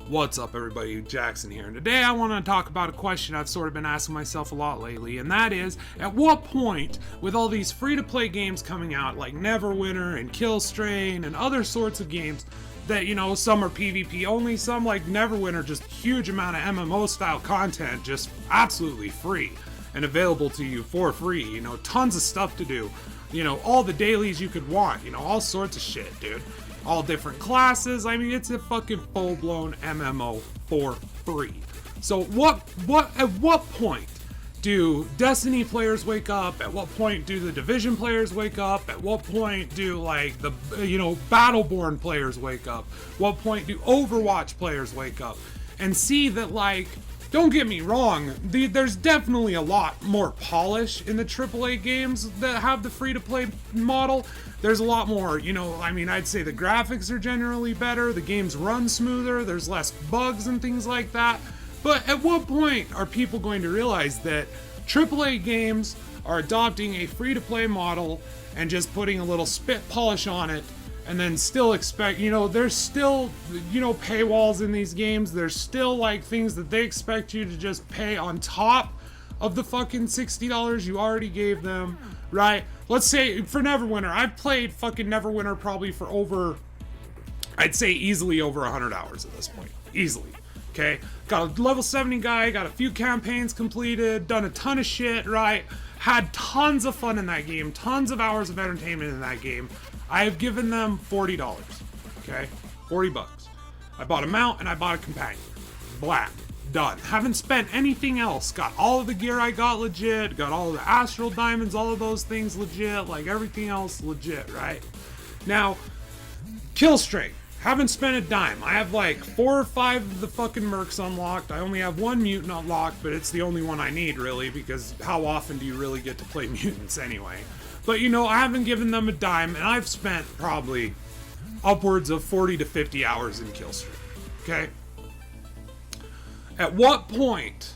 What's up, everybody? Jaxxsin here, and today I want to talk about a question I've sort of been asking myself a lot lately, and that is, at what point, with all these free-to-play games coming out, like Neverwinter and Killstrain and other sorts of games, that, you know, some are PvP only, some like Neverwinter, just huge amount of MMO-style content, just absolutely free, and available to you for free, you know, tons of stuff to do, you know, all the dailies you could want, you know, all sorts of shit, dude. All different classes. I mean, it's a fucking full-blown MMO for free. So at what point do Destiny players wake up? At what point do the Division players wake up? At what point do, like, the, you know, Battleborn players wake up? What point do Overwatch players wake up and see that, like, don't get me wrong, there's definitely a lot more polish in the AAA games that have the free-to-play model. There's a lot more, you know, I mean, I'd say the graphics are generally better, the games run smoother, there's less bugs and things like that. But at what point are people going to realize that AAA games are adopting a free-to-play model and just putting a little spit polish on it, and then still expect, you know, there's still, you know, paywalls in these games. There's still, like, things that they expect you to just pay on top of the fucking $60 you already gave them, right? Let's say, for Neverwinter, I've played fucking Neverwinter probably for over, I'd say easily over 100 hours at this point. Easily, okay? Got a level 70 guy, got a few campaigns completed, done a ton of shit, right? Had tons of fun in that game, tons of hours of entertainment in that game. I have given them $40, okay? 40 bucks. I bought a mount and I bought a companion. Black. Done. Haven't spent anything else. Got all of the gear I got legit. Got all of the astral diamonds, all of those things legit. Like everything else legit, right? Now, Killstrain. Haven't spent a dime. I have like 4 or 5 of the fucking mercs unlocked. I only have 1 mutant unlocked, but it's the only one I need, really, because how often do you really get to play mutants anyway? But, you know, I haven't given them a dime, and I've spent probably upwards of 40 to 50 hours in Killstream, okay? At what point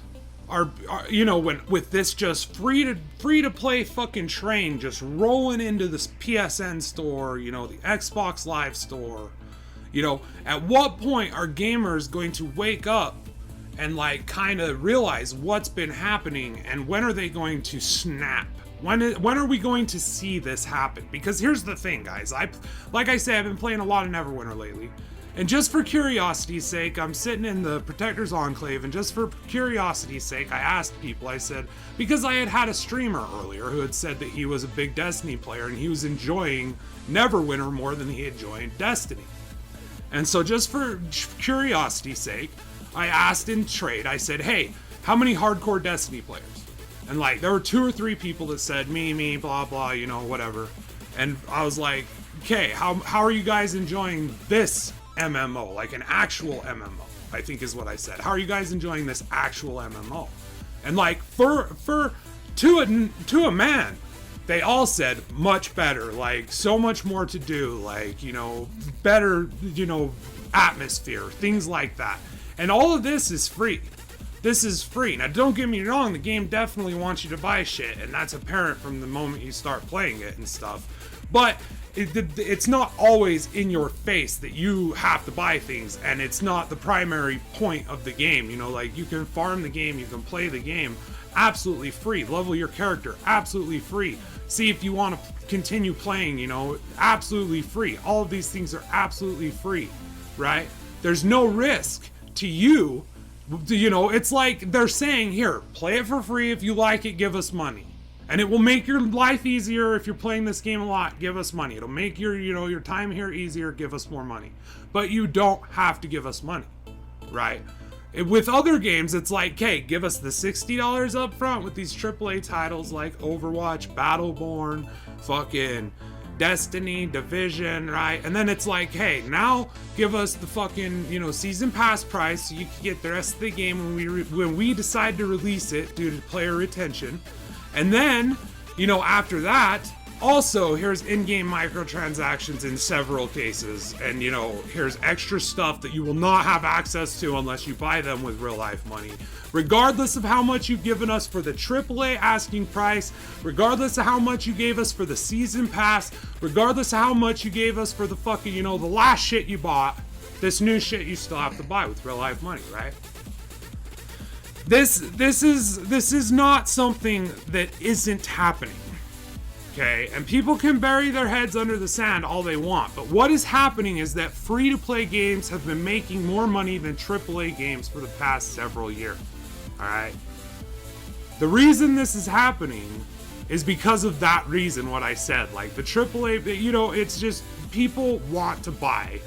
are you know, when with this just free to play fucking train just rolling into this PSN store, you know, the Xbox Live store, you know, at what point are gamers going to wake up and, like, kind of realize what's been happening, and when are they going to snap? When are we going to see this happen? Because here's the thing, guys. Like I said, I've been playing a lot of Neverwinter lately. And just for curiosity's sake, I'm sitting in the Protector's Enclave, and just for curiosity's sake, I asked people, I said, because I had a streamer earlier who had said that he was a big Destiny player, and he was enjoying Neverwinter more than he enjoyed Destiny. And so just for curiosity's sake, I asked in trade, I said, hey, how many hardcore Destiny players? And, like, there were 2 or 3 people that said, me, blah, blah, you know, whatever. And I was like, okay, how are you guys enjoying this MMO? Like, an actual MMO, I think is what I said. How are you guys enjoying this actual MMO? And, like, to a man, they all said much better, like, so much more to do, like, you know, better, you know, atmosphere, things like that. And all of this is free. This is free. Now, don't get me wrong, the game definitely wants you to buy shit, and that's apparent from the moment you start playing it and stuff. But it's not always in your face that you have to buy things, and it's not the primary point of the game. You know, like, you can farm the game, you can play the game absolutely free. Level your character absolutely free. See if you want to continue playing, you know, absolutely free. All of these things are absolutely free, right? There's no risk to you. You know, it's like they're saying, here, play it for free. If you like it, give us money. And it will make your life easier if you're playing this game a lot. Give us money. It'll make your, you know, your time here easier. Give us more money. But you don't have to give us money, right? With other games, it's like, hey, give us the $60 up front with these AAA titles like Overwatch, Battleborn, fucking Destiny, Division, right? And then it's like, hey, now give us the fucking, you know, season pass price so you can get the rest of the game when we decide to release it due to player retention. And then, you know, after that, also, here's in-game microtransactions in several cases, and, you know, here's extra stuff that you will not have access to unless you buy them with real-life money. Regardless of how much you've given us for the AAA asking price, regardless of how much you gave us for the season pass, regardless of how much you gave us for the fucking, you know, the last shit you bought, This new shit you still have to buy with real life money, right? This is not something that isn't happening. Okay, and people can bury their heads under the sand all they want, but what is happening is that free-to-play games have been making more money than AAA games for the past several years. Alright? The reason this is happening is because of that reason, what I said. Like, the AAA, you know, it's just people want to buy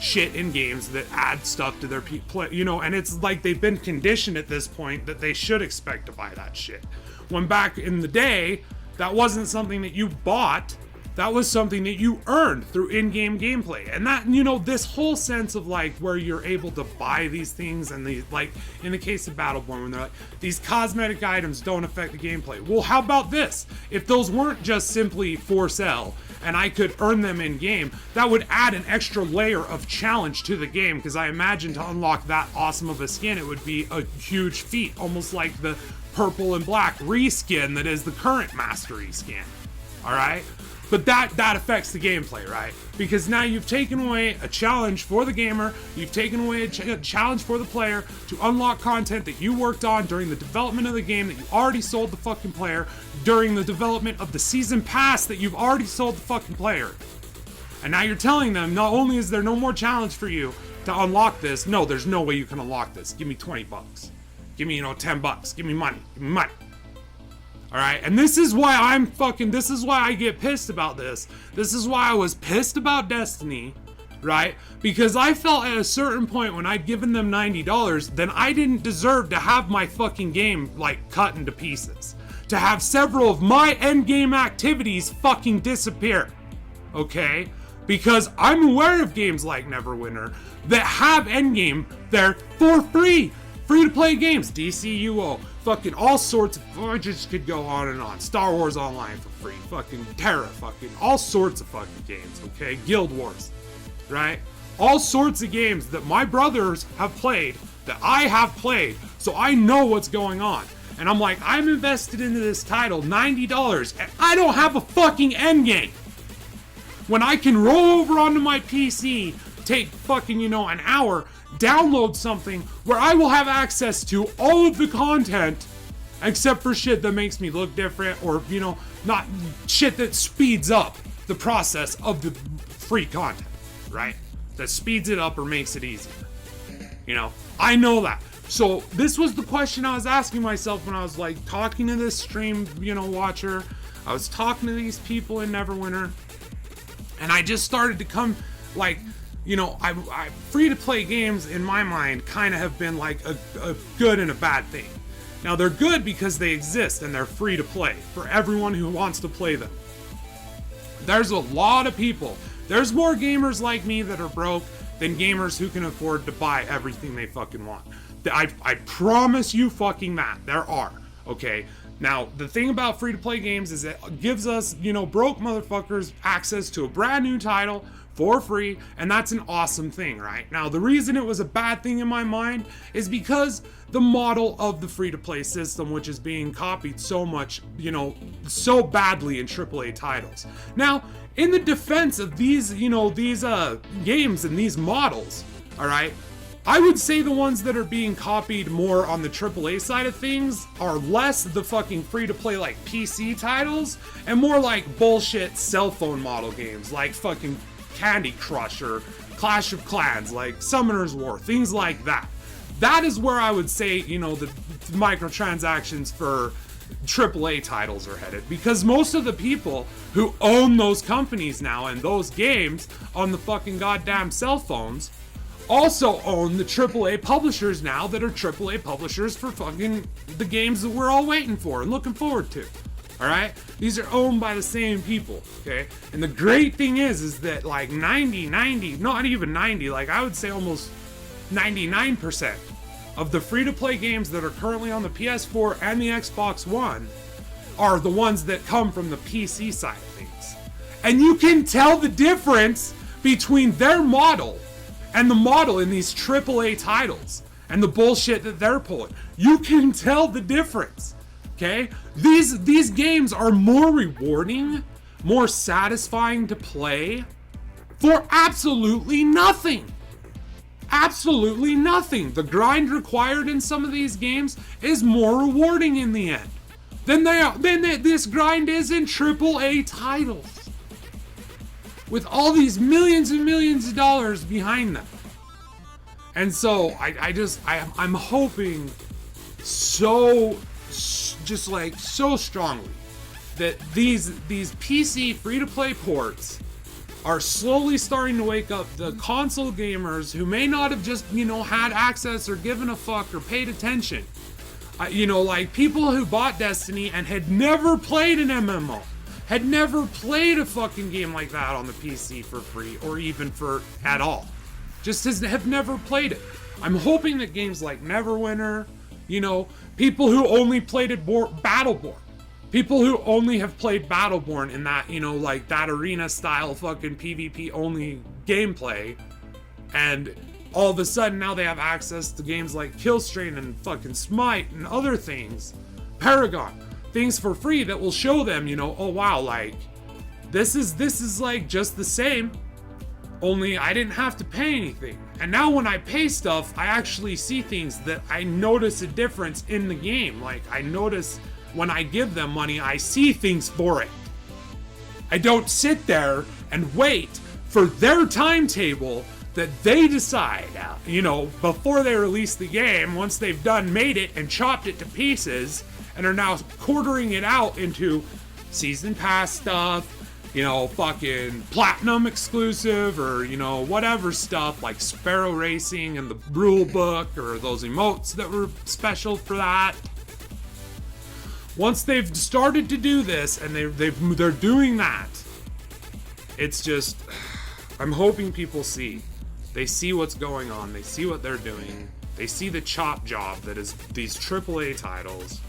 shit in games that add stuff to their play, you know, and it's like they've been conditioned at this point that they should expect to buy that shit. When back in the day, that wasn't something that you bought, that was something that you earned through in-game gameplay. And that, you know, this whole sense of like where you're able to buy these things, and the, like in the case of Battleborn, when they're like, these cosmetic items don't affect the gameplay. Well, how about this? If those weren't just simply for sale and I could earn them in game, that would add an extra layer of challenge to the game, because I imagine to unlock that awesome of a skin, it would be a huge feat, almost like the purple and black reskin that is the current mastery skin. All right, but that affects the gameplay, right? Because now you've taken away a challenge for the gamer, you've taken away a challenge for the player to unlock content that you worked on during the development of the game that you already sold the fucking player, during the development of the season pass that you've already sold the fucking player. And now you're telling them, not only is there no more challenge for you to unlock this, no, there's no way you can unlock this. Give me 20 bucks. Give me, you know, 10 bucks. Give me money. Give me money. Alright, and this is why this is why I get pissed about this. This is why I was pissed about Destiny, right? Because I felt at a certain point when I'd given them $90, then I didn't deserve to have my fucking game, like, cut into pieces. To have several of my endgame activities fucking disappear. Okay? Because I'm aware of games like Neverwinter that have endgame there for free. Free-to-play games, DCUO, fucking all sorts of, I just could go on and on. Star Wars Online for free, fucking Terra, fucking all sorts of fucking games, okay? Guild Wars, right? All sorts of games that my brothers have played, that I have played, so I know what's going on. And I'm like, I'm invested into this title, $90, and I don't have a fucking endgame. When I can roll over onto my PC, take fucking, you know, an hour, download something where I will have access to all of the content except for shit that makes me look different, or, you know, not shit that speeds up the process of the free content, right? That speeds it up or makes it easier. You know, I know that. So this was the question I was asking myself when I was like talking to this stream, you know, watcher. I was talking to these people in Neverwinter, and I just started to come like, you know, I free-to-play games in my mind kind of have been like a good and a bad thing. Now they're good because they exist and they're free to play for everyone who wants to play them. There's a lot of people. There's more gamers like me that are broke than gamers who can afford to buy everything they fucking want. I promise you fucking that. There are, okay? Now, the thing about free-to-play games is it gives us, you know, broke motherfuckers access to a brand new title for free, and that's an awesome thing, right? Now, the reason it was a bad thing in my mind is because the model of the free-to-play system, which is being copied so much, you know, so badly in AAA titles. Now, in the defense of these, you know, these games and these models, all right, I would say the ones that are being copied more on the AAA side of things are less the fucking free-to-play like PC titles and more like bullshit cell phone model games like fucking Candy Crush or Clash of Clans, like Summoner's War, things like that. That is where I would say, you know, the microtransactions for AAA titles are headed, because most of the people who own those companies now and those games on the fucking goddamn cell phones also own the AAA publishers now that are AAA publishers for fucking the games that we're all waiting for and looking forward to. Alright? These are owned by the same people, okay? And the great thing is that like 90, not even 90, like I would say almost 99% of the free-to-play games that are currently on the PS4 and the Xbox One are the ones that come from the PC side of things. And you can tell the difference between their model and the model in these AAA titles and the bullshit that they're pulling. You can tell the difference. Okay? These games are more rewarding, more satisfying to play for absolutely nothing. absolutely nothing. The grind required in some of these games is more rewarding in the end than this grind is in AAA titles, with all these millions and millions of dollars behind them. And so I'm hoping so strongly that these PC free-to-play ports are slowly starting to wake up the console gamers who may not have just, had access or given a fuck or paid attention. Like people who bought Destiny and had never played an MMO, had never played a fucking game like that on the PC for free or even for at all. Just have never played it. I'm hoping that games like Neverwinter, people who only played Battleborn, people who only have played Battleborn in that, like that arena style fucking PvP only gameplay, and all of a sudden now they have access to games like Killstrain and fucking Smite and other things, Paragon, things for free that will show them, oh wow, like this is like just the same, only I didn't have to pay anything. And now when I pay stuff, I actually see things that I notice a difference in the game. Like I notice when I give them money, I see things for it. I don't sit there and wait for their timetable that they decide, before they release the game, once they've made it and chopped it to pieces, and are now quartering it out into season pass stuff, fucking platinum exclusive, or, whatever stuff like Sparrow Racing and the rule book, or those emotes that were special for that. Once they've started to do this and they're doing that, it's just, I'm hoping people see. They see what's going on. They see what they're doing. They see the chop job that is these AAA titles,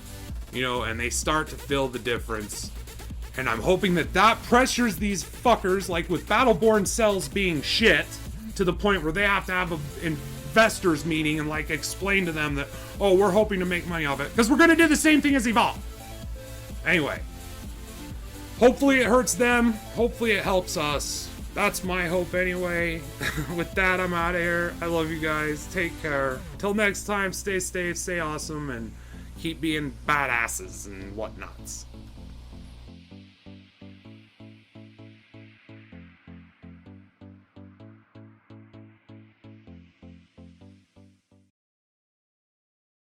and they start to feel the difference. And I'm hoping that pressures these fuckers, like with Battleborn sales being shit, to the point where they have to have an investors meeting and like explain to them that, oh, we're hoping to make money off it, because we're going to do the same thing as Evolve. Anyway, hopefully it hurts them. Hopefully it helps us. That's my hope anyway. With that, I'm out of here. I love you guys. Take care. Till next time, stay safe, stay awesome, and keep being badasses and whatnots.